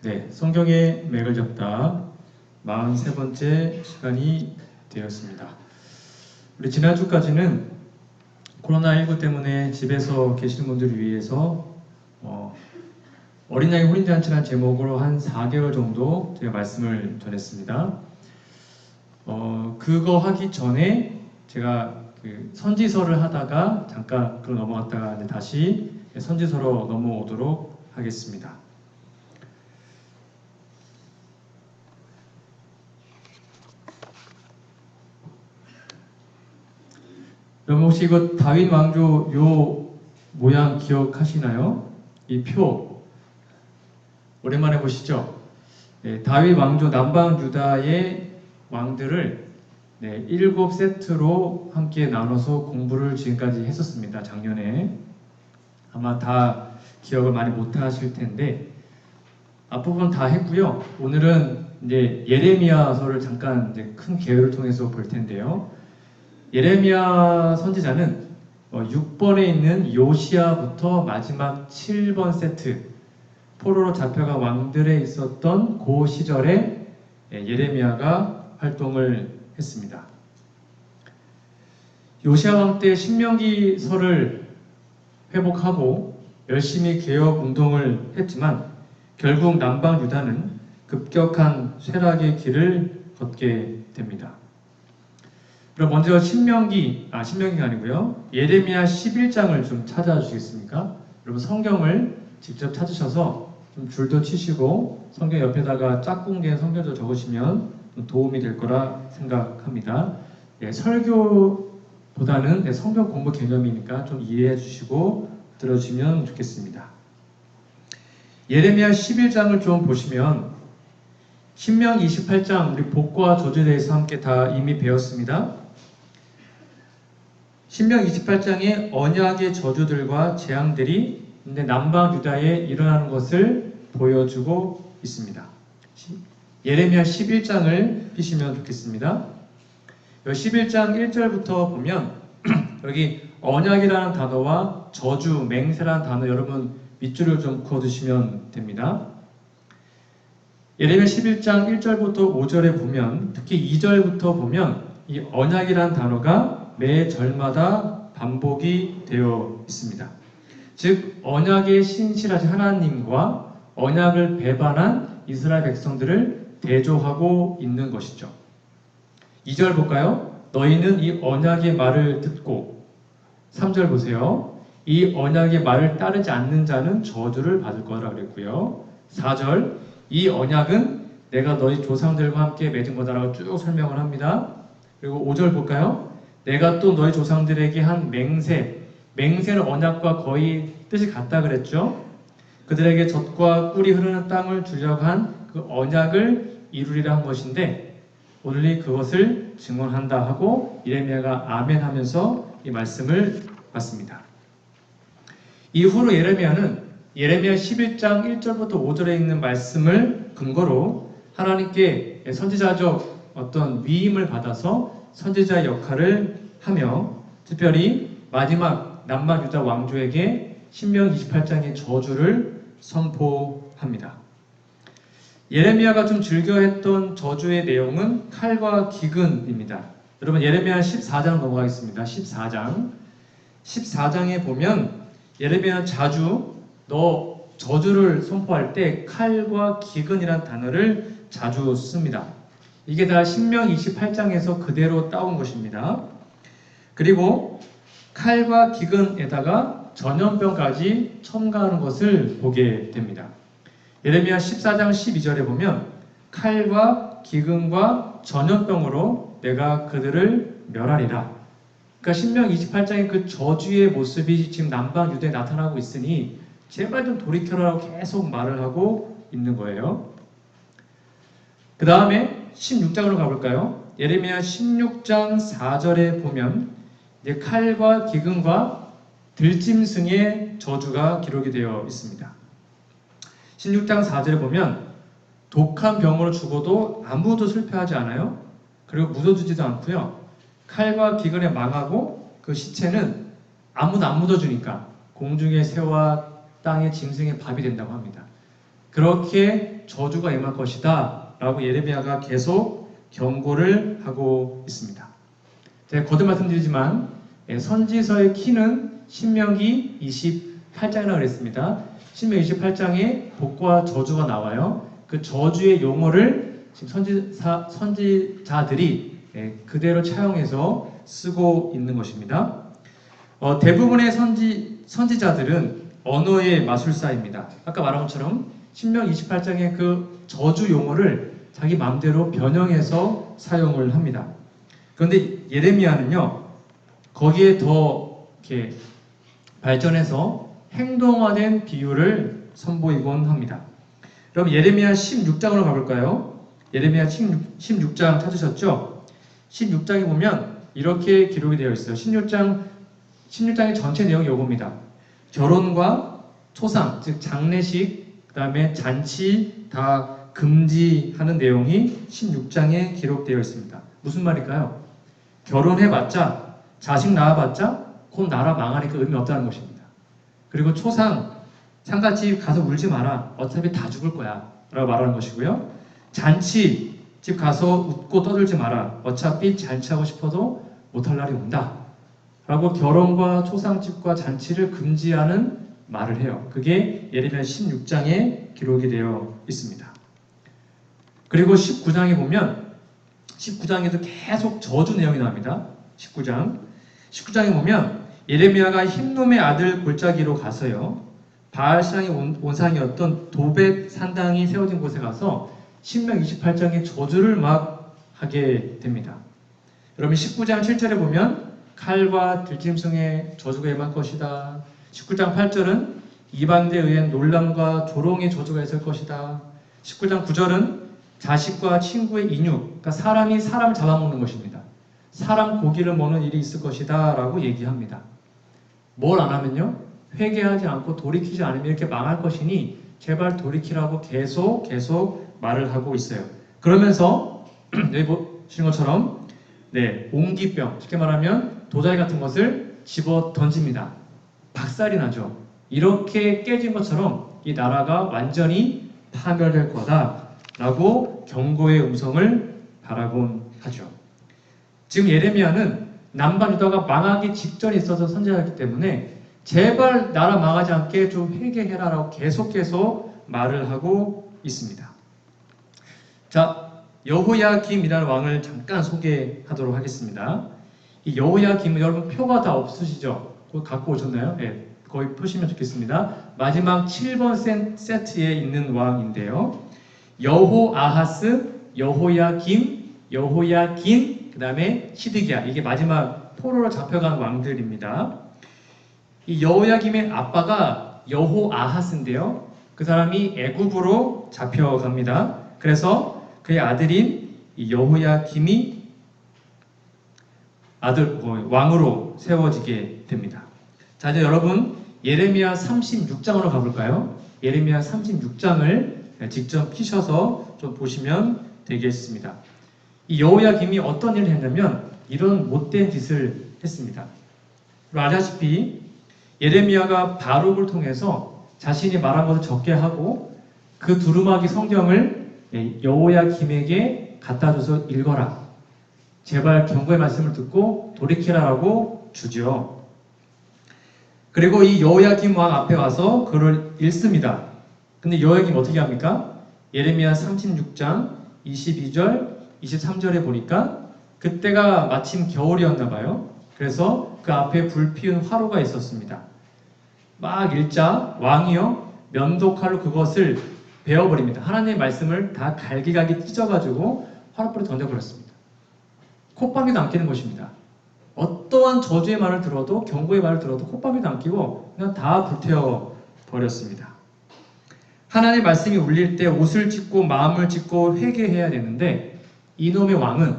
네, 성경의 맥을 잡다 43번째 시간이 되었습니다. 우리 지난주까지는 코로나19 때문에 집에서 계시는 분들을 위해서 어린 양의 혼인잔치라는 제목으로 한 4개월 정도 제가 말씀을 전했습니다. 그거 하기 전에 제가 그 선지서를 하다가 잠깐 그로 넘어갔다가 다시 선지서로 넘어오도록 하겠습니다. 여러분 혹시 이거 다윗 왕조 요 모양 기억하시나요? 이 표 오랜만에 보시죠? 네, 다윗 왕조 남방 유다의 왕들을 7세트로 함께 나눠서 공부를 지금까지 했었습니다. 작년에 아마 다 기억을 많이 못하실 텐데 앞부분 다 했고요. 오늘은 이제 예레미야서를 잠깐 이제 큰 계율을 통해서 볼 텐데요. 예레미야 선지자는 6번에 있는 요시야부터 마지막 7번 세트 포로로 잡혀간 왕들에 있었던 그 시절에 예레미야가 활동을 했습니다. 요시야 왕 때 신명기서를 회복하고 열심히 개혁 운동을 했지만 결국 남방 유다는 급격한 쇠락의 길을 걷게 됩니다. 그럼 먼저 신명기가 아니고요. 예레미야 11장을 좀 찾아주시겠습니까? 여러분 성경을 직접 찾으셔서 좀 줄도 치시고 성경 옆에다가 짝꿍 된 성경도 적으시면 좀 도움이 될 거라 생각합니다. 설교보다는 성경 공부 개념이니까 좀 이해해 주시고 들어주시면 좋겠습니다. 예레미야 11장을 좀 보시면 신명기 28장 우리 복과 저주에 대해서 함께 다 이미 배웠습니다. 신명기 28장의 언약의 저주들과 재앙들이 남방 유다에 일어나는 것을 보여주고 있습니다. 예레미야 11장을 피시면 좋겠습니다. 11장 1절부터 보면 여기 언약이라는 단어와 저주, 맹세라는 단어 여러분 밑줄을 좀 그어두시면 됩니다. 예레미야 11장 1절부터 5절에 보면 특히 2절부터 보면 이 언약이라는 단어가 매 절마다 반복이 되어 있습니다. 즉 언약의 신실하신 하나님과 언약을 배반한 이스라엘 백성들을 대조하고 있는 것이죠. 2절 볼까요? 너희는 이 언약의 말을 듣고 3절 보세요. 이 언약의 말을 따르지 않는 자는 저주를 받을 거라 그랬고요. 4절 이 언약은 내가 너희 조상들과 함께 맺은 거다라고 쭉 설명을 합니다. 그리고 5절 볼까요? 내가 또 너희 조상들에게 한 맹세는 언약과 거의 뜻이 같다 그랬죠. 그들에게 젖과 꿀이 흐르는 땅을 주려고 한 그 언약을 이루리라 한 것인데 오늘이 그것을 증언한다 하고 예레미야가 아멘 하면서 이 말씀을 받습니다. 이후로 예레미야는 예레미야 11장 1절부터 5절에 있는 말씀을 근거로 하나님께 선지자적 어떤 위임을 받아서 선지자 역할을 하며 특별히 마지막 남방 유다 왕조에게 신명기 28장의 저주를 선포합니다. 예레미야가 좀 즐겨했던 저주의 내용은 칼과 기근입니다. 여러분 예레미야 14장 넘어가겠습니다. 14장에 보면 예레미야는 자주 너 저주를 선포할 때 칼과 기근이라는 단어를 자주 씁니다. 이게 다 신명기 28장에서 그대로 따온 것입니다. 그리고 칼과 기근에다가 전염병까지 첨가하는 것을 보게 됩니다. 예레미야 14장 12절에 보면 칼과 기근과 전염병으로 내가 그들을 멸하리라. 그러니까 신명기 28장의 그 저주의 모습이 지금 남방 유다에 나타나고 있으니 제발 좀 돌이켜라고 계속 말을 하고 있는 거예요. 그 다음에 16장으로 가볼까요? 예레미야 16장 4절에 보면 이제 칼과 기근과 들짐승의 저주가 기록이 되어 있습니다. 16장 4절에 보면 독한 병으로 죽어도 아무도 슬퍼하지 않아요. 그리고 묻어두지도 않고요. 칼과 기근에 망하고 그 시체는 아무도 안 묻어주니까 공중의 새와 땅의 짐승의 밥이 된다고 합니다. 그렇게 저주가 임할 것이다 라고 예레미야가 계속 경고를 하고 있습니다. 제가 거듭 말씀드리지만 선지서의 키는 신명기 28장이라고 그랬습니다. 신명기 28장에 복과 저주가 나와요. 그 저주의 용어를 지금 선지자들이 그대로 차용해서 쓰고 있는 것입니다. 대부분의 선지자들은 언어의 마술사입니다. 아까 말한 것처럼 신명기 28장의 그 저주 용어를 자기 마음대로 변형해서 사용을 합니다. 그런데 예레미야는요, 거기에 더 이렇게 발전해서 행동화된 비유를 선보이곤 합니다. 그럼 예레미야 16장으로 가볼까요? 예레미야 16장 찾으셨죠? 16장에 보면 이렇게 기록이 되어 있어요. 16장의 전체 내용이 이겁니다. 결혼과 초상, 즉 장례식, 그 다음에 잔치 다 금지하는 내용이 16장에 기록되어 있습니다. 무슨 말일까요? 결혼해봤자, 자식 낳아봤자 곧 나라 망하니까 의미 없다는 것입니다. 그리고 초상, 상가집 가서 울지 마라. 어차피 다 죽을 거야 라고 말하는 것이고요. 잔치, 집 가서 웃고 떠들지 마라. 어차피 잔치하고 싶어도 못할 날이 온다 라고 결혼과 초상집과 잔치를 금지하는 말을 해요. 그게 예레미야 16장에 기록이 되어 있습니다. 그리고 19장에 보면 19장에도 계속 저주 내용이 나옵니다. 19장에 보면 예레미야가 흰놈의 아들 골짜기로 가서요, 바알신앙의 온상이었던 도벳 산당이 세워진 곳에 가서 신명 28장의 저주를 막 하게 됩니다. 여러분 19장 7절에 보면 칼과 들짐승의 저주가 임할 것이다. 19장 8절은 이방인에 의한 놀람과 조롱의 저주가 있을 것이다. 19장 9절은 자식과 친구의 인육, 그러니까 사람이 사람을 잡아먹는 것입니다. 사람 고기를 먹는 일이 있을 것이다 라고 얘기합니다. 뭘 안 하면요, 회개하지 않고 돌이키지 않으면 이렇게 망할 것이니 제발 돌이키라고 계속 말을 하고 있어요. 그러면서 여기 보시는 것처럼 옹기병, 쉽게 말하면 도자기 같은 것을 집어 던집니다. 박살이 나죠. 이렇게 깨진 것처럼 이 나라가 완전히 파멸될 거다라고 경고의 음성을 바라곤 하죠. 지금 예레미야는 남방 유다가 망하기 직전에 있어서 선지자였기 때문에 제발 나라 망하지 않게 좀 회개해라라고 계속 말을 하고 있습니다. 자, 여호야김이라는 왕을 잠깐 소개하도록 하겠습니다. 이 여호야김은 여러분 표가 다 없으시죠? 그거 갖고 오셨나요? 네, 거의 푸시면 좋겠습니다. 마지막 7번 세트에 있는 왕인데요. 여호아하스, 여호야김, 여호야긴, 그 다음에 시드기야. 이게 마지막 포로로 잡혀간 왕들입니다. 이 여호야김의 아빠가 여호아하스인데요. 그 사람이 애굽으로 잡혀갑니다. 그래서 그의 아들인 여호야김이 왕으로 세워지게 됩니다. 자, 이제 여러분 예레미야 36장으로 가볼까요? 예레미야 36장을 직접 피셔서 좀 보시면 되겠습니다. 이 여호야김이 어떤 일을 했냐면 이런 못된 짓을 했습니다. 알다시피 예레미야가 바룩을 통해서 자신이 말한 것을 적게 하고 그 두루마기 성경을 여호야김에게 갖다 줘서 읽어라. 제발 경고의 말씀을 듣고 돌이키라라고 주죠. 그리고 이 여호야김 왕 앞에 와서 그를 읽습니다. 근데 여호야김 어떻게 합니까? 예레미야 36장 22절, 23절에 보니까 그때가 마침 겨울이었나 봐요. 그래서 그 앞에 불 피운 화로가 있었습니다. 막 읽자 왕이요 면도칼로 그것을 베어버립니다. 하나님의 말씀을 다 갈기갈기 찢어가지고 화로불에 던져버렸습니다. 콧방귀도 안 끼는 것입니다. 어떠한 저주의 말을 들어도, 경고의 말을 들어도 콧방귀도 안 끼고 그냥 다 불태워 버렸습니다. 하나님의 말씀이 울릴 때 옷을 찢고 마음을 찢고 회개해야 되는데 이놈의 왕은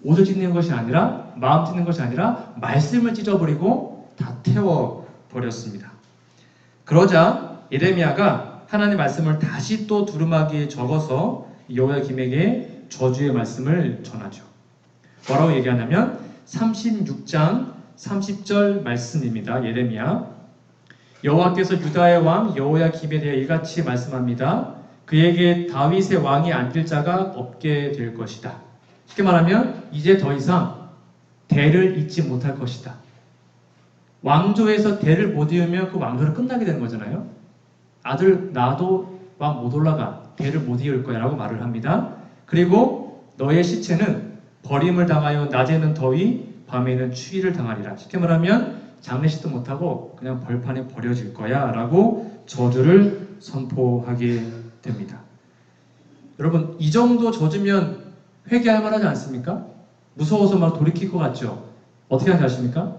옷을 찢는 것이 아니라, 마음 찢는 것이 아니라 말씀을 찢어버리고 다 태워버렸습니다. 그러자 예레미야가 하나님의 말씀을 다시 또 두루마기에 적어서 여호야김에게 저주의 말씀을 전하죠. 뭐라고 얘기하냐면 36장 30절 말씀입니다. 예레미야. 여호와께서 유다의 왕 여호야김에 대해 이같이 말씀합니다. 그에게 다윗의 왕이 앉을 자가 없게 될 것이다. 쉽게 말하면 이제 더 이상 대를 잇지 못할 것이다. 왕조에서 대를 못 이으면 그 왕조는 끝나게 되는 거잖아요. 아들 낳아도 왕 못 올라가. 대를 못 이을 거야 라고 말을 합니다. 그리고 너의 시체는 버림을 당하여 낮에는 더위 밤에는 추위를 당하리라. 쉽게 말하면 장례식도 못하고 그냥 벌판에 버려질 거야 라고 저주를 선포하게 됩니다. 여러분, 이 정도 저주면 회개할 만하지 않습니까? 무서워서 막 돌이킬 것 같죠? 어떻게 하는지 아십니까?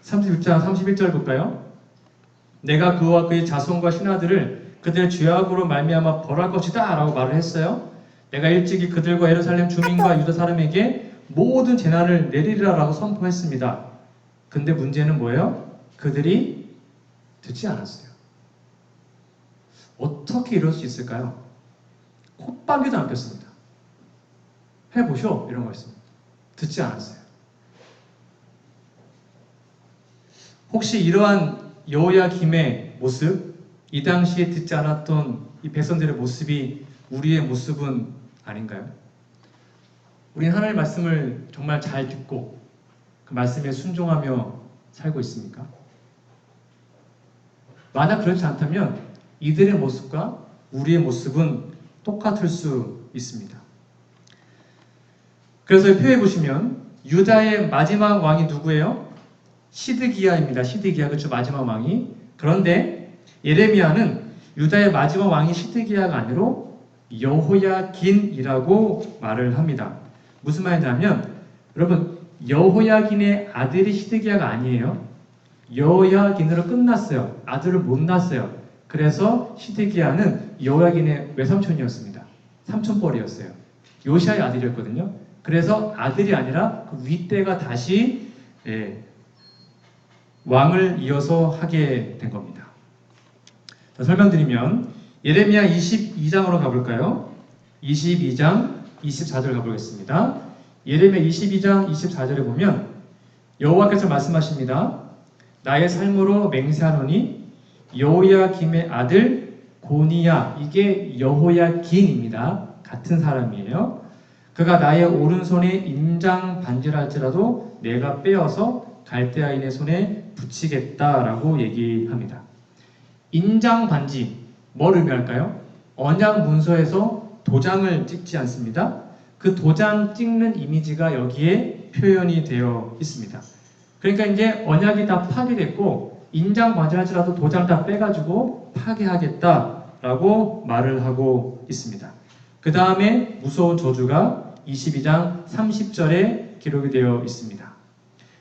36장 31절 볼까요? 내가 그와 그의 자손과 신하들을 그들의 죄악으로 말미암아 벌할 것이다 라고 말을 했어요. 내가 일찍이 그들과 예루살렘 주민과 유다 사람에게 모든 재난을 내리리라 라고 선포했습니다. 근데 문제는 뭐예요? 그들이 듣지 않았어요. 어떻게 이럴 수 있을까요? 콧방귀도 안 꼈습니다. 해보쇼 이런 거였습니다. 듣지 않았어요. 혹시 이러한 여호야김의 모습, 이 당시에 듣지 않았던 이 백성들의 모습이 우리의 모습은 아닌가요? 우리는 하나님의 말씀을 정말 잘 듣고 그 말씀에 순종하며 살고 있습니까? 만약 그렇지 않다면 이들의 모습과 우리의 모습은 똑같을 수 있습니다. 그래서 표에 보시면 유다의 마지막 왕이 누구예요? 시드기야입니다. 시드기야, 그렇죠? 마지막 왕이. 그런데 예레미야는 유다의 마지막 왕이 시드기야가 아니라 여호야긴이라고 말을 합니다. 무슨 말이냐면 여러분, 여호야긴의 아들이 시드기야가 아니에요. 여호야긴으로 끝났어요. 아들을 못 낳았어요. 그래서 시드기야는 여호야긴의 외삼촌이었습니다. 삼촌뻘이었어요. 요시아의 아들이었거든요. 그래서 아들이 아니라 그 윗대가 다시 왕을 이어서 하게 된 겁니다. 자, 설명드리면 예레미야 22장으로 가볼까요? 22장 24절 가보겠습니다. 예레미야 22장 24절에 보면 여호와께서 말씀하십니다. 나의 삶으로 맹세하노니 여호야김의 아들 고니야, 이게 여호야긴입니다. 같은 사람이에요. 그가 나의 오른손에 인장 반질할지라도 내가 빼어서 갈대아인의 손에 붙이겠다라고 얘기합니다. 인장 반지, 뭘 의미할까요? 언약 문서에서 도장을 찍지 않습니다. 그 도장 찍는 이미지가 여기에 표현이 되어 있습니다. 그러니까 이제 언약이 다 파괴됐고 인장 반지할지라도 도장 다 빼가지고 파괴하겠다라고 말을 하고 있습니다. 그 다음에 무서운 저주가 22장 30절에 기록이 되어 있습니다.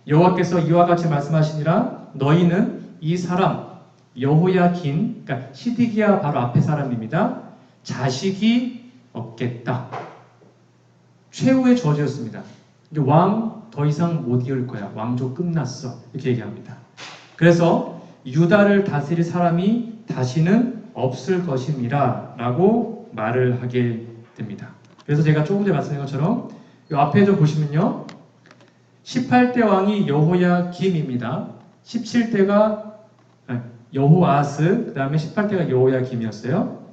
여호와께서 이와 같이 말씀하시니라 너희는 이 사람 여호야긴, 그러니까 시드기야 바로 앞에 사람입니다. 자식이 없겠다. 최후의 저주였습니다. 왕 더 이상 못 이을 거야. 왕조 끝났어. 이렇게 얘기합니다. 그래서 유다를 다스릴 사람이 다시는 없을 것임이라 라고 말을 하게 됩니다. 그래서 제가 조금 전에 말씀드린 것처럼 이 앞에 좀 보시면요. 18대 왕이 여호야김입니다. 17대가 여호아스, 그 다음에 18대가 여호야김이었어요.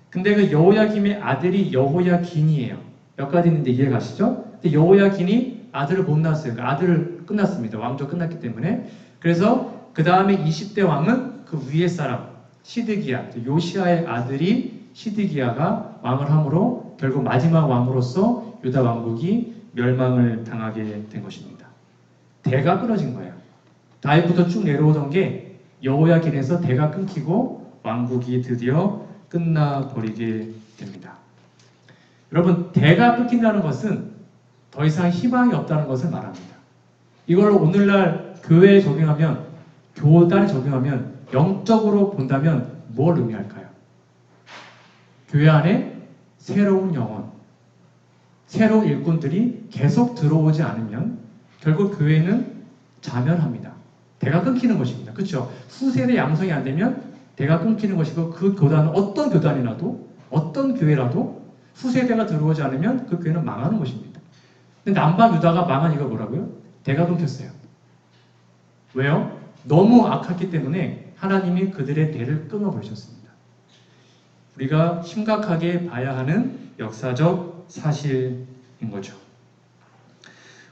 근데 그 여호야김의 아들이 여호야긴이에요. 몇 가지 있는데 이해가시죠? 근데 여호야긴이 아들을 못 낳았어요. 그러니까 아들을 끝났습니다. 왕조 끝났기 때문에. 그래서 그 다음에 20대 왕은 그 위에 사람 시드기야, 요시아의 아들이 시드기야가 왕을 함으로 결국 마지막 왕으로서 유다 왕국이 멸망을 당하게 된 것입니다. 대가 끊어진 거예요. 다윗부터 쭉 내려오던 게 여호야긴에서 대가 끊기고 왕국이 드디어 끝나버리게 됩니다. 여러분, 대가 끊긴다는 것은 더 이상 희망이 없다는 것을 말합니다. 이걸 오늘날 교회에 적용하면, 교단에 적용하면 영적으로 본다면 뭘 의미할까요? 교회 안에 새로운 영혼, 새로운 일꾼들이 계속 들어오지 않으면 결국 교회는 자멸합니다. 대가 끊기는 것입니다. 그렇죠? 후세대 양성이 안 되면 대가 끊기는 것이고 그 교단은 어떤 교단이라도 어떤 교회라도 후세대가 들어오지 않으면 그 교회는 망하는 것입니다. 근데 남방 유다가 망한 이유가 뭐라고요? 대가 끊겼어요. 왜요? 너무 악했기 때문에 하나님이 그들의 뇌를 끊어버리셨습니다. 우리가 심각하게 봐야 하는 역사적 사실인 거죠.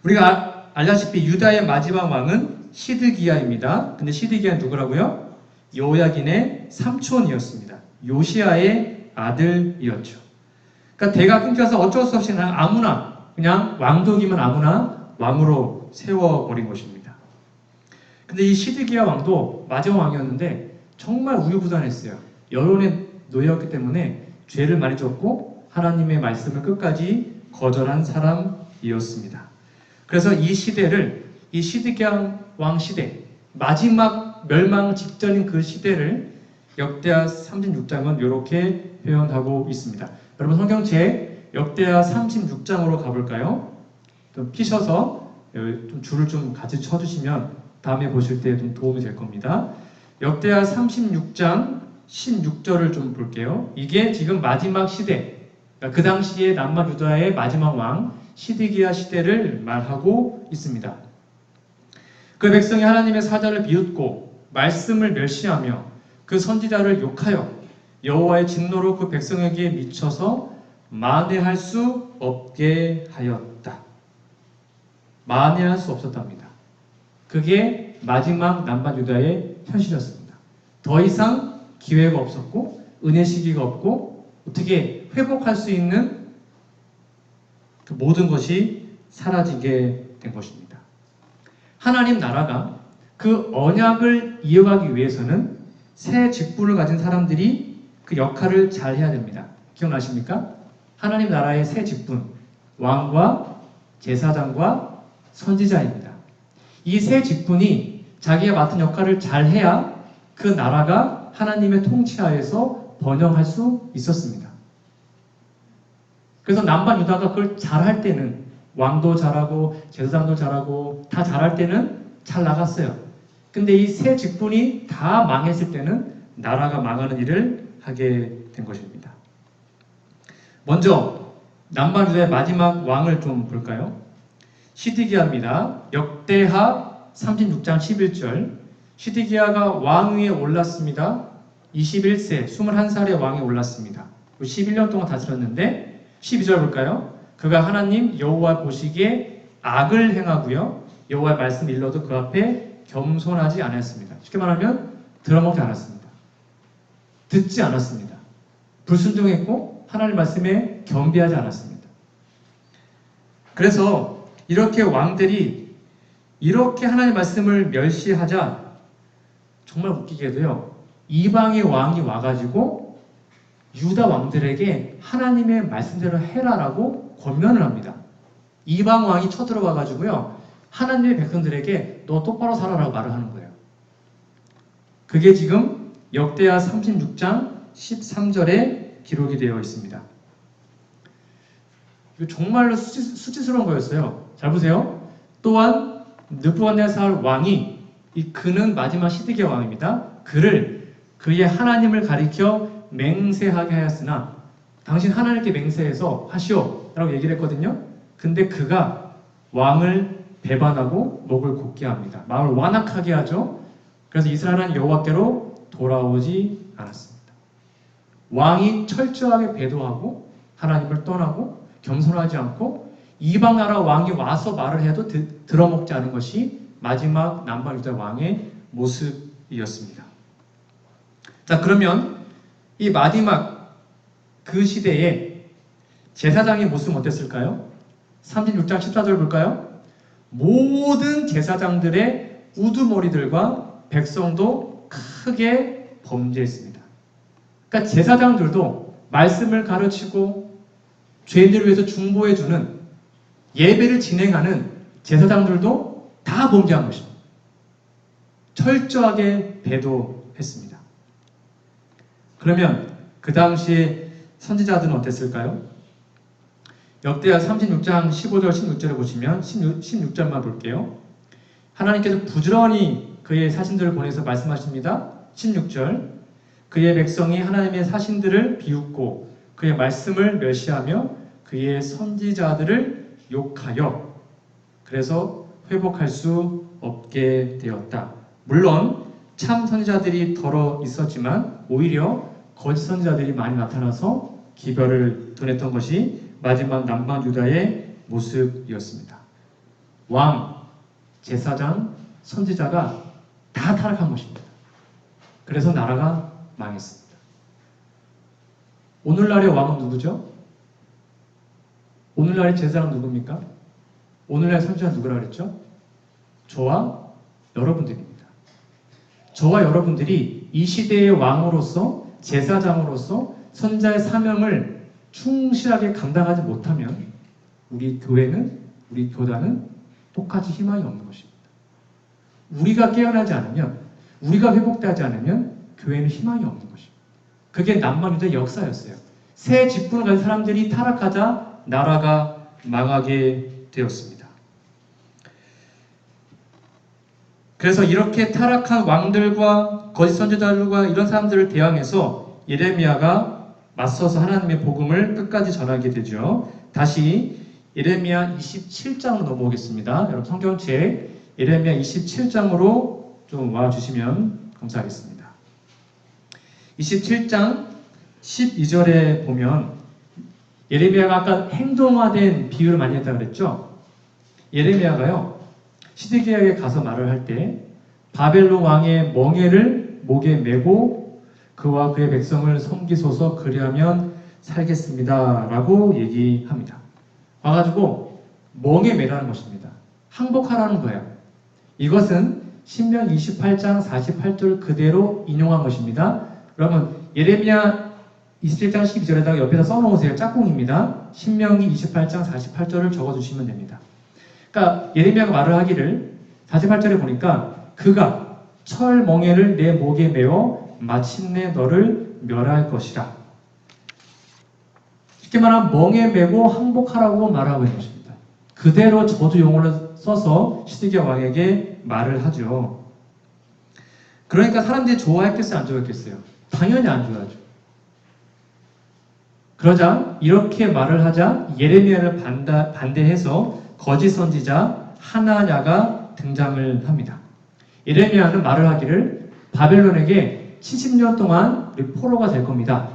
우리가 알다시피 유다의 마지막 왕은 시드기야입니다. 근데 시드기야는 누구라고요? 요야긴의 삼촌이었습니다. 요시야의 아들이었죠. 그러니까 대가 끊겨서 어쩔 수 없이 그냥 아무나, 그냥 왕족이면 아무나 왕으로 세워버린 것입니다. 근데 이 시드기야 왕도 마지막 왕이었는데 정말 우유부단했어요. 여론의 노예였기 때문에 죄를 많이 졌고 하나님의 말씀을 끝까지 거절한 사람이었습니다. 그래서 이 시대를, 이 시드기야 왕 시대, 마지막 멸망 직전인 그 시대를 역대하 36장은 이렇게 표현하고 있습니다. 여러분 성경책 역대하 36장으로 가볼까요? 좀 피셔서 좀 줄을 좀 같이 쳐주시면 다음에 보실 때 좀 도움이 될 겁니다. 역대하 36장 16절을 좀 볼게요. 이게 지금 마지막 시대, 그러니까 그 당시에 남방 유다의 마지막 왕 시드기야 시대를 말하고 있습니다. 그 백성이 하나님의 사자를 비웃고 말씀을 멸시하며 그 선지자를 욕하여 여호와의 진노로 그 백성에게 미쳐서 만회할 수 없게 하였다. 만회할 수 없었답니다. 그게 마지막 남방 유다의 현실이었습니다. 더 이상 기회가 없었고 은혜 시기가 없고 어떻게 회복할 수 있는 그 모든 것이 사라지게 된 것입니다. 하나님 나라가 그 언약을 이어가기 위해서는 새 직분을 가진 사람들이 그 역할을 잘 해야 됩니다. 기억나십니까? 하나님 나라의 새 직분, 왕과 제사장과 선지자입니다. 이 새 직분이 자기가 맡은 역할을 잘 해야 그 나라가 하나님의 통치하에서 번영할 수 있었습니다. 그래서 남방 유다가 그걸 잘할 때는 왕도 잘하고 제사장도 잘하고 다 잘할 때는 잘 나갔어요. 근데 이 새 직분이 다 망했을 때는 나라가 망하는 일을 하게 된 것입니다. 먼저 남방 유다의 마지막 왕을 좀 볼까요? 시드기야입니다. 역대하 36장 11절. 시드기야가 왕위에 올랐습니다. 21세, 21살의 왕에 올랐습니다. 11년 동안 다스렸는데 12절 볼까요? 그가 하나님 여호와 보시기에 악을 행하고요. 여호와의 말씀 일러도 그 앞에 겸손하지 않았습니다. 쉽게 말하면 들어먹지 않았습니다. 듣지 않았습니다. 불순종했고 하나님 말씀에 겸비하지 않았습니다. 그래서 이렇게 왕들이 이렇게 하나님 말씀을 멸시하자 정말 웃기게도요. 이방의 왕이 와가지고 유다 왕들에게 하나님의 말씀대로 해라라고 권면을 합니다. 이방 왕이 쳐들어와가지고요. 하나님의 백성들에게 너 똑바로 살아라고 말을 하는 거예요. 그게 지금 역대하 36장 13절에 기록이 되어 있습니다. 이거 정말로 수치스러운 거였어요. 잘 보세요. 또한 느부갓네살 왕이 그는 마지막 시드기야 왕입니다. 그를 그의 하나님을 가리켜 맹세하게 하였으나 당신 하나님께 맹세해서 하시오 라고 얘기를 했거든요. 근데 그가 왕을 배반하고 목을 곧게 합니다. 마음을 완악하게 하죠. 그래서 이스라엘은 여호와께로 돌아오지 않았습니다. 왕이 철저하게 배도하고 하나님을 떠나고 겸손하지 않고 이방 나라 왕이 와서 말을 해도 들어먹지 않은 것이 마지막 남방 유다 왕의 모습이었습니다. 자, 그러면 이 마지막 그 시대에 제사장의 모습은 어땠을까요? 36장 14절 볼까요? 모든 제사장들의 우두머리들과 백성도 크게 범죄했습니다. 그러니까 제사장들도 말씀을 가르치고 죄인들을 위해서 중보해주는 예배를 진행하는 제사장들도 다 범죄한 것입니다. 철저하게 배도했습니다. 그러면 그 당시에 선지자들은 어땠을까요? 역대하 36장 15절 16절을 보시면 16절만 볼게요. 하나님께서 부지런히 그의 사신들을 보내서 말씀하십니다. 16절 그의 백성이 하나님의 사신들을 비웃고 그의 말씀을 멸시하며 그의 선지자들을 욕하여 그래서 회복할 수 없게 되었다. 물론 참 선지자들이 덜어 있었지만 오히려 거짓 선지자들이 많이 나타나서 기별을 드렸던 것이 마지막 남방 유다의 모습이었습니다. 왕, 제사장, 선지자가 다 타락한 것입니다. 그래서 나라가 망했습니다. 오늘날의 왕은 누구죠? 오늘날의 제사장은 누굽니까? 오늘날의 선지자는 누구라 그랬죠? 저와 여러분들입니다. 저와 여러분들이 이 시대의 왕으로서 제사장으로서 선지자의 사명을 충실하게 감당하지 못하면 우리 교회는, 우리 교단은 똑같이 희망이 없는 것입니다. 우리가 깨어나지 않으면, 우리가 회복되지 않으면 교회는 희망이 없는 것입니다. 그게 남방유다의 역사였어요. 새 직분을 가진 사람들이 타락하자 나라가 망하게 되었습니다. 그래서 이렇게 타락한 왕들과 거짓 선지자들과 이런 사람들을 대항해서 예레미야가 맞서서 하나님의 복음을 끝까지 전하게 되죠. 다시 예레미야 27장으로 넘어오겠습니다. 여러분 성경책 예레미야 27장으로 좀 와주시면 감사하겠습니다. 27장 12절에 보면 예레미야가 아까 행동화된 비유를 많이 했다고 그랬죠. 예레미야가요 시드기야에 가서 말을 할 때 바벨론 왕의 멍에를 목에 메고 그와 그의 백성을 섬기소서 그리하면 살겠습니다 라고 얘기합니다. 와가지고 멍에 매라는 것입니다. 항복하라는 거예요. 이것은 신명기 28장 48절 그대로 인용한 것입니다. 그러면 예레미야 27장 12절에다가 옆에다 써놓으세요. 짝꿍입니다. 신명기 28장 48절을 적어주시면 됩니다. 그러니까 예레미야가 말을 하기를 48절에 보니까 그가 철 멍에를 내 목에 메어 마침내 너를 멸할 것이라. 쉽게 말하면 멍에 메고 항복하라고 말하고 있는 것입니다. 그대로 저주 용어를 써서 시드기야 왕에게 말을 하죠. 그러니까 사람들이 좋아했겠어요? 안 좋아했겠어요? 당연히 안 좋아하죠. 그러자 이렇게 말을 하자 예레미야를 반대해서 거짓 선지자 하나냐가 등장을 합니다. 예레미야는 말을 하기를 바벨론에게 70년 동안 우리 포로가 될 겁니다.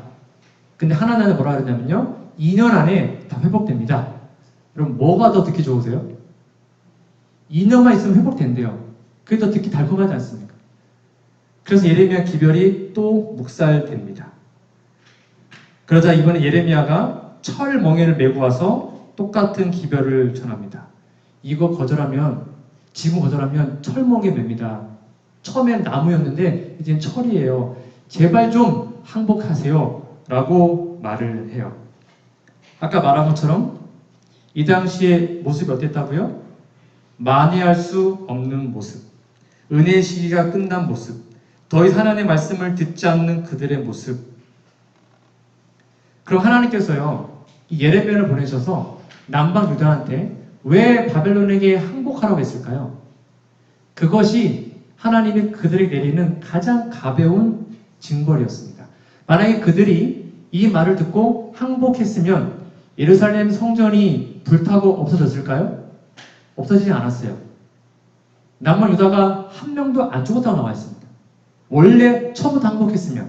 근데 하나냐는 뭐라 그러냐면요 2년 안에 다 회복됩니다. 그럼 뭐가 더 듣기 좋으세요? 2년만 있으면 회복된대요. 그게 더 듣기 달콤하지 않습니까? 그래서 예레미야 기별이 또 묵살됩니다. 그러자 이번에 예레미야가 철 멍에를 메고 와서 똑같은 기별을 전합니다. 이거 거절하면, 지금 거절하면 철 멍에 맵니다. 처음엔 나무였는데 이젠 철이에요. 제발 좀 항복하세요 라고 말을 해요. 아까 말한 것처럼 이 당시의 모습이 어땠다고요? 만회할 수 없는 모습, 은혜의 시기가 끝난 모습, 더 이상 하나님의 말씀을 듣지 않는 그들의 모습. 그럼 하나님께서요 이 예레미야를 보내셔서 남방 유다한테 왜 바벨론에게 항복하라고 했을까요? 그것이 하나님이 그들에게 내리는 가장 가벼운 징벌이었습니다. 만약에 그들이 이 말을 듣고 항복했으면 예루살렘 성전이 불타고 없어졌을까요? 없어지지 않았어요. 남방 유다가 한 명도 안 죽었다고 나와 있습니다. 원래 처음부터 항복했으면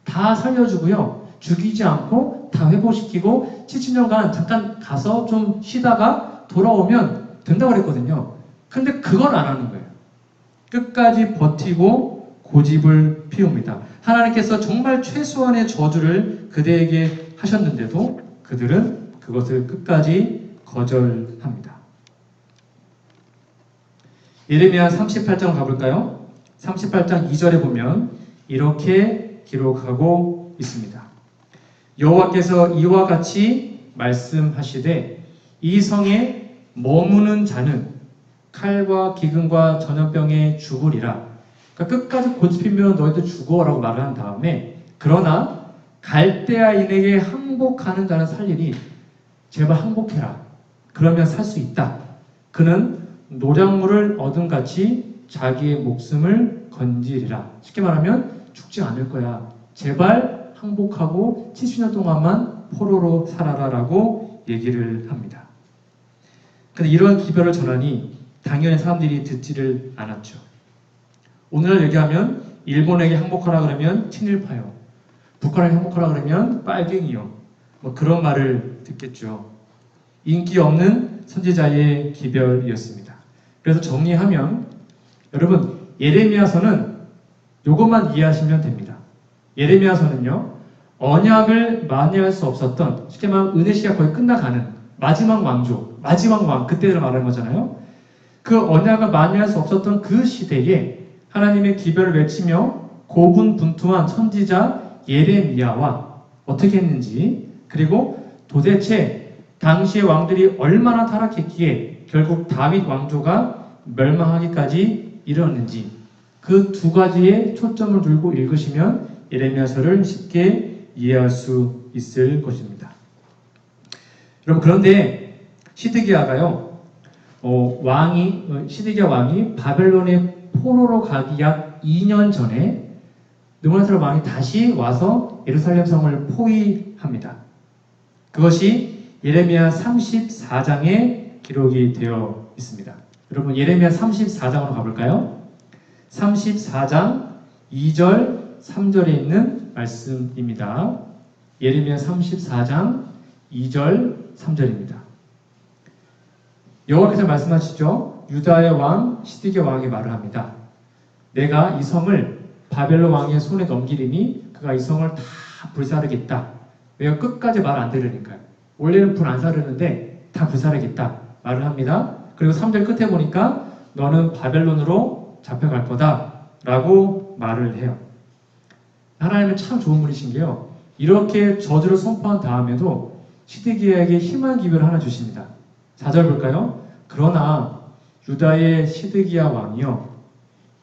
다 살려주고요. 죽이지 않고 다 회복시키고 70년간 잠깐 가서 좀 쉬다가 돌아오면 된다고 그랬거든요. 근데 그건 안 하는 거예요. 끝까지 버티고 고집을 피웁니다. 하나님께서 정말 최소한의 저주를 그들에게 하셨는데도 그들은 그것을 끝까지 거절합니다. 예레미야 38장 가볼까요? 38장 2절에 보면 이렇게 기록하고 있습니다. 여호와께서 이와 같이 말씀하시되 이 성에 머무는 자는 칼과 기근과 전염병에 죽으리라. 그러니까 끝까지 고집피면 너희들 죽어라고 말을 한 다음에 그러나 갈대아인에게 항복하는 자는 살리니 제발 항복해라. 그러면 살 수 있다. 그는 노량물을 얻음같이 자기의 목숨을 건지리라. 쉽게 말하면 죽지 않을 거야. 제발 항복하고 70년 동안만 포로로 살아라 라고 얘기를 합니다. 근데 이런 기별을 전하니 당연히 사람들이 듣지를 않았죠. 오늘날 얘기하면 일본에게 항복하라 그러면 친일파요. 북한에게 항복하라 그러면 빨갱이요. 뭐 그런 말을 듣겠죠. 인기 없는 선지자의 기별이었습니다. 그래서 정리하면 여러분 예레미야서는 이것만 이해하시면 됩니다. 예레미야서는요. 언약을 만회할 수 없었던 쉽게 말하면 은혜 시가 거의 끝나가는 마지막 왕조, 마지막 왕 그때를 말하는 거잖아요. 그 언약을 만회할 수 없었던 그 시대에 하나님의 기별을 외치며 고분분투한 선지자 예레미야와 어떻게 했는지 그리고 도대체 당시의 왕들이 얼마나 타락했기에 결국 다윗 왕조가 멸망하기까지 이르렀는지 그 두 가지에 초점을 두고 읽으시면 예레미야서를 쉽게 이해할 수 있을 것입니다. 여러분 그런데 시드기야가요, 시드기야 왕이 바벨론의 포로로 가기 약 2년 전에 느부갓네살 왕이 다시 와서 예루살렘 성을 포위합니다. 그것이 예레미야 34장에 기록이 되어 있습니다. 여러분 예레미야 34장으로 가볼까요? 34장 2절 3절에 있는 말씀입니다. 예레미야 34장 2절 3절입니다. 여호와께서 말씀하시죠. 유다의 왕 시드기야 왕이 말을 합니다. 내가 이 성을 바벨론 왕의 손에 넘기리니 그가 이 성을 다 불사르겠다. 왜요? 끝까지 말 안 들으니까요. 원래는 불 안 사르는데 다 불사르겠다 말을 합니다. 그리고 3절 끝에 보니까 너는 바벨론으로 잡혀갈 거다 라고 말을 해요. 하나님은 참 좋은 분이신 게요. 이렇게 저주를 선포한 다음에도 시드기야에게 희망 기별을 하나 주십니다. 4절 볼까요? 그러나 유다의 시드기야 왕이요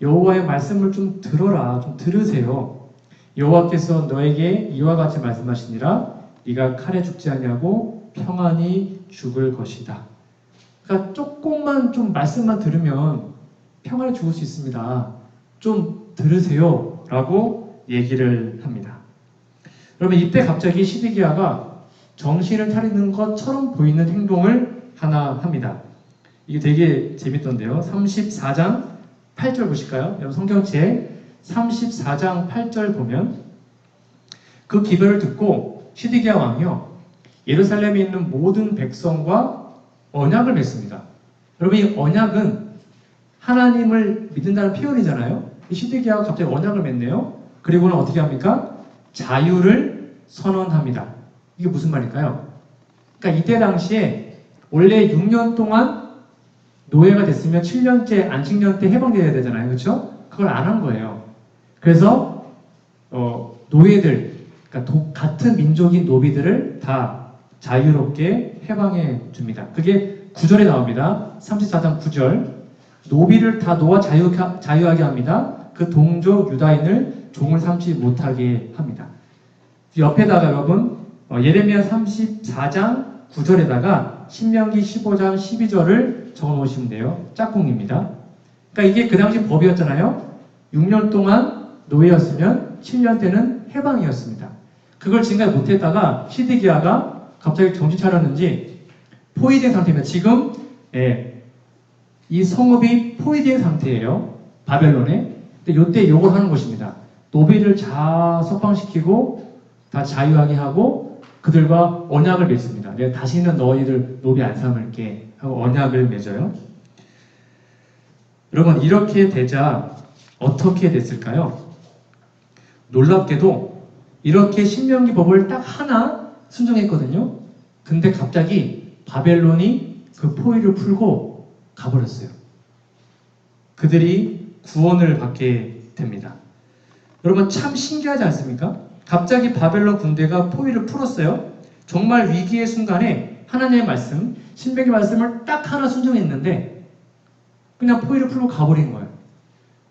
여호와의 말씀을 좀 들어라. 좀 들으세요. 여호와께서 너에게 이와 같이 말씀하시니라 네가 칼에 죽지 아니하고 평안히 죽을 것이다. 그러니까 조금만 좀 말씀만 들으면 평안히 죽을 수 있습니다. 좀 들으세요. 라고 얘기를 합니다. 그러면 이때 갑자기 시드기야가 정신을 차리는 것처럼 보이는 행동을 하나 합니다. 이게 되게 재밌던데요. 34장 8절 보실까요? 여러분 성경책 34장 8절 보면 그 기별을 듣고 시드기야 왕이요 예루살렘에 있는 모든 백성과 언약을 맺습니다. 여러분 이 언약은 하나님을 믿는다는 표현이잖아요. 이 시드기야가 갑자기 언약을 맺네요. 그리고는 어떻게 합니까? 자유를 선언합니다. 이게 무슨 말일까요? 그러니까 이때 당시에 원래 6년 동안 노예가 됐으면 7년째 안식년 때 해방되어야 되잖아요. 그렇죠? 그걸 안 한 거예요. 그래서 노예들, 그러니까 같은 민족인 노비들을 다 자유롭게 해방해 줍니다. 그게 9절에 나옵니다. 34장 9절. 노비를 다 놓아 자유하게 합니다. 그 동족 유다인을 종을 삼지 못하게 합니다. 옆에다가 여러분 예레미야 34장 9절에다가 신명기 15장 12절을 적어 놓으시면 돼요. 짝꿍입니다. 그러니까 이게 그 당시 법이었잖아요. 6년 동안 노예였으면 7년 때는 해방이었습니다. 그걸 지금까지 못했다가 시드기야가 갑자기 정신 차렸는지 포위된 상태입니다. 지금 이 성읍이 포위된 상태예요. 바벨론에. 근데 이때 욕을 하는 것입니다. 노비를 다 석방시키고 다 자유하게 하고 그들과 언약을 맺습니다. 내가 다시는 너희들 노비 안 삼을게 하고 언약을 맺어요. 여러분 이렇게 되자 어떻게 됐을까요? 놀랍게도 이렇게 신명기 법을 딱 하나 순종했거든요. 근데 갑자기 바벨론이 그 포위를 풀고 가버렸어요. 그들이 구원을 받게 됩니다. 여러분 참 신기하지 않습니까? 갑자기 바벨론 군대가 포위를 풀었어요. 정말 위기의 순간에 하나님의 말씀, 신명기 말씀을 딱 하나 순종했는데 그냥 포위를 풀고 가버린 거예요.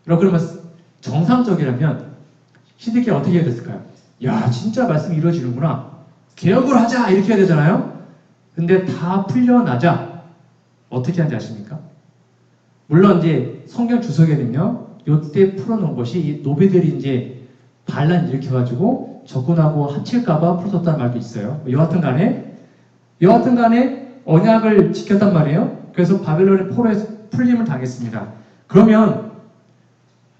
여러분 그러면 정상적이라면 시드기야 어떻게 해야 됐을까요? 야 진짜 말씀이 이루어지는구나. 개혁을 하자 이렇게 해야 되잖아요. 근데 다 풀려나자 어떻게 하는지 아십니까? 물론 이제 성경 주석에는요 요때 풀어놓은 것이 이 노비들이 이제 반란 일으켜가지고 적군하고 합칠까봐 풀었다는 말도 있어요. 여하튼 간에 언약을 지켰단 말이에요. 그래서 바벨론의 포로에서 풀림을 당했습니다. 그러면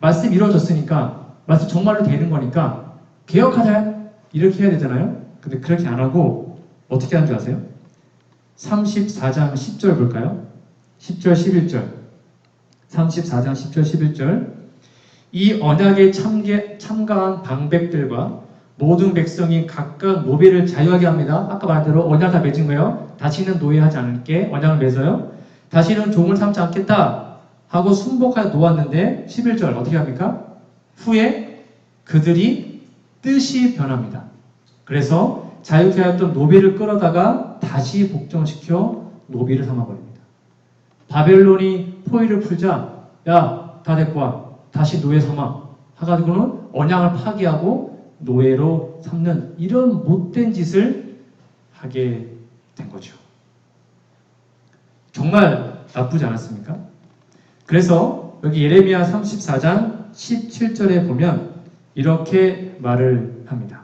말씀이 이루어졌으니까 말씀 정말로 되는 거니까 개혁하자 이렇게 해야 되잖아요. 근데 그렇게 안 하고 어떻게 하는 줄 아세요? 34장 10절 볼까요? 10절 11절 34장 10절 11절 이 언약에 참가한 방백들과 모든 백성이 각각 노비를 자유하게 합니다. 아까 말대로 언약 다 맺은 거예요. 다시는 노예하지 않을게 언약을 맺어요. 다시는 종을 삼지 않겠다 하고 순복하여 놓았는데 11절 어떻게 합니까? 후에 그들이 뜻이 변합니다. 그래서 자유케 하였던 노비를 끌어다가 다시 복종시켜 노비를 삼아버립니다. 바벨론이 포위를 풀자 야 다 데리고 와 다시 노예 삼아 하가지고는 언약을 파기하고 노예로 삼는 이런 못된 짓을 하게 된 거죠. 정말 나쁘지 않았습니까? 그래서 여기 예레미야 34장 17절에 보면 이렇게 말을 합니다.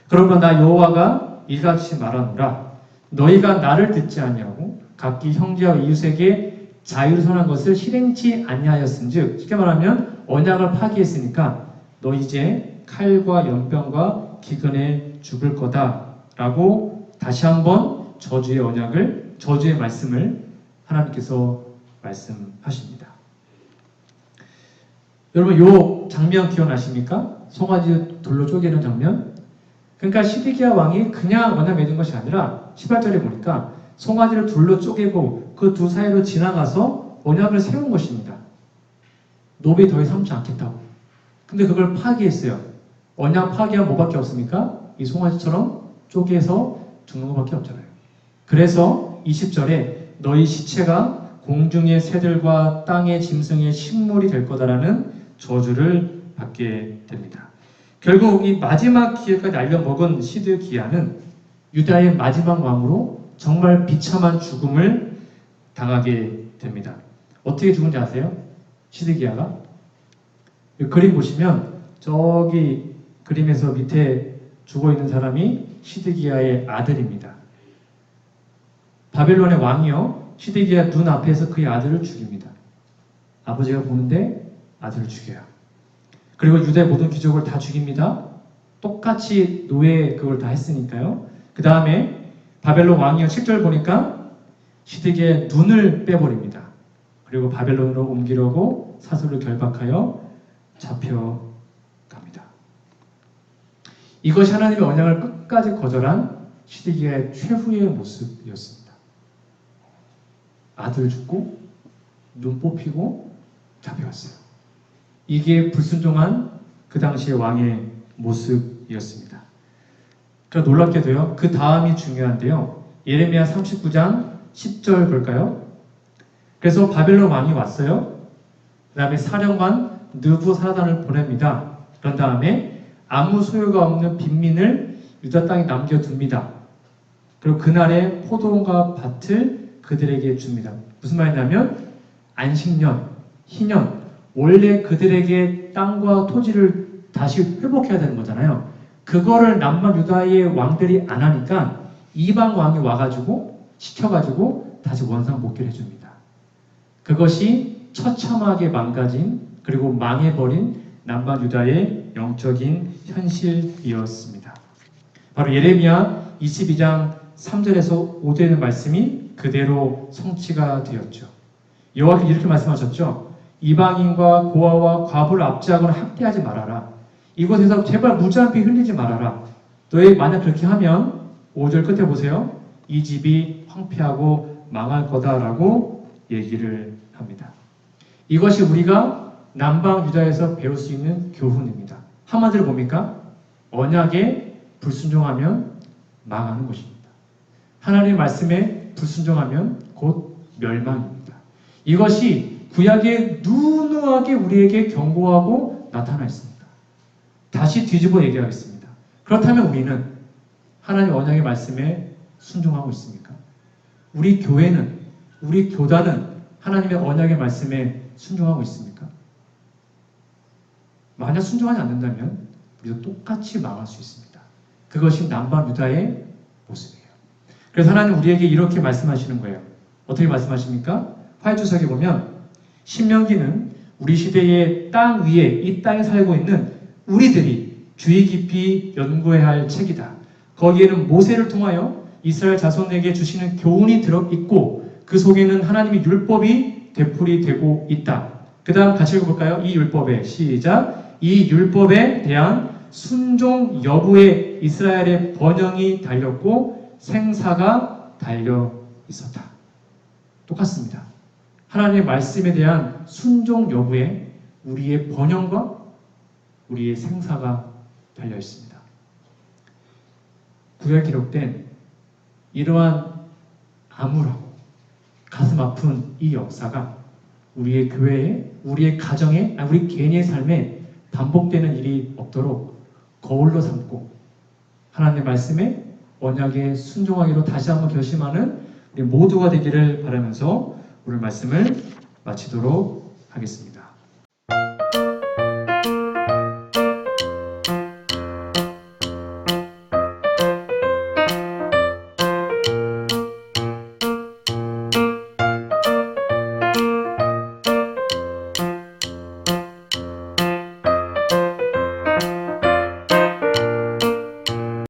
그러면 나 여호와가 이같이 말하노라. 너희가 나를 듣지 아니하고 각기 형제와 이웃에게 자유를 선한 것을 실행치 아니하였은즉, 쉽게 말하면 언약을 파기했으니까 너 이제 칼과 연병과 기근에 죽을 거다라고 다시 한번 저주의 말씀을 하나님께서 말씀하십니다. 여러분 이 장면 기억나십니까? 송아지 돌로 쪼개는 장면. 그러니까 시드기야 왕이 그냥 언약 맺은 것이 아니라 18절에 보니까 송아지를 둘로 쪼개고 그 두 사이로 지나가서 언약을 세운 것입니다. 노비 더 이상 삼지 않겠다고. 근데 그걸 파기했어요. 언약 파기하면 뭐밖에 없습니까? 이 송아지처럼 쪼개서 죽는 것밖에 없잖아요. 그래서 20절에 너희 시체가 공중의 새들과 땅의 짐승의 식물이 될 거다라는 저주를 받게 됩니다. 결국 이 마지막 기회까지 날려먹은 시드기야는 유다의 마지막 왕으로 정말 비참한 죽음을 당하게 됩니다. 어떻게 죽은지 아세요? 시드기야가? 그림 보시면 저기 그림에서 밑에 죽어있는 사람이 시드기야의 아들입니다. 바벨론의 왕이요, 시드기야 눈 앞에서 그의 아들을 죽입니다. 아버지가 보는데 아들을 죽여요. 그리고 유다의 모든 귀족을 다 죽입니다. 똑같이 노예 그걸 다 했으니까요. 그 다음에 바벨론 왕이요 7절 보니까 시드기야의 눈을 빼버립니다. 그리고 바벨론으로 옮기려고 사슬로 결박하여 잡혀갑니다. 이것이 하나님의 언약을 끝까지 거절한 시드기야의 최후의 모습이었습니다. 아들 죽고 눈 뽑히고 잡혀갔어요. 이게 불순종한 그 당시의 왕의 모습이었습니다. 그러나 놀랍게도요, 그 다음이 중요한데요. 예레미야 39장 10절 볼까요? 그래서 바벨론 왕이 왔어요. 그 다음에 사령관 느부사라단을 보냅니다. 그런 다음에 아무 소유가 없는 빈민을 유다 땅에 남겨둡니다. 그리고 그날의 포도원과 밭을 그들에게 줍니다. 무슨 말이냐면 안식년, 희년, 원래 그들에게 땅과 토지를 다시 회복해야 되는 거잖아요. 그거를 남방 유다의 왕들이 안 하니까 이방 왕이 와가지고 시켜가지고 다시 원상복귀를 해줍니다. 그것이 처참하게 망가진 그리고 망해버린 남방 유다의 영적인 현실이었습니다. 바로 예레미야 22장 3절에서 5절에 있는 말씀이 그대로 성취가 되었죠. 여호와께서 이렇게 말씀하셨죠. 이방인과 고아와 과부를 압제하거나 학대하지 말아라. 이곳에서 제발 무자비 흘리지 말아라. 너희 만약 그렇게 하면 5절 끝에 보세요. 이 집이 황폐하고 망할 거다라고 얘기를 합니다. 이것이 우리가 남방 유다에서 배울 수 있는 교훈입니다. 한마디로 뭡니까? 언약에 불순종하면 망하는 것입니다. 하나님의 말씀에 불순종하면 곧 멸망입니다. 이것이 구약에 누누하게 우리에게 경고하고 나타나 있습니다. 다시 뒤집어 얘기하겠습니다. 그렇다면 우리는 하나님 언약의 말씀에 순종하고 있습니까? 우리 교회는, 우리 교단은 하나님의 언약의 말씀에 순종하고 있습니까? 만약 순종하지 않는다면 우리도 똑같이 망할 수 있습니다. 그것이 남방 유다의 모습이에요. 그래서 하나님 우리에게 이렇게 말씀하시는 거예요. 어떻게 말씀하십니까? 화해주석에 보면 신명기는 우리 시대의 땅 위에 이 땅에 살고 있는 우리들이 주의 깊이 연구해야 할 책이다. 거기에는 모세를 통하여 이스라엘 자손에게 주시는 교훈이 들어있고 그 속에는 하나님의 율법이 되풀이되고 있다. 그 다음 같이 읽어볼까요? 이 율법에 시작. 이 율법에 대한 순종 여부에 이스라엘의 번영이 달렸고 생사가 달려 있었다. 똑같습니다. 하나님의 말씀에 대한 순종 여부에 우리의 번영과 우리의 생사가 달려 있습니다. 구약에 기록된 이러한 암울하고 가슴 아픈 이 역사가 우리의 교회에, 우리의 가정에, 우리 개인의 삶에 반복되는 일이 없도록 거울로 삼고 하나님의 말씀에 언약에 순종하기로 다시 한번 결심하는 우리 모두가 되기를 바라면서 오늘 말씀을 마치도록 하겠습니다.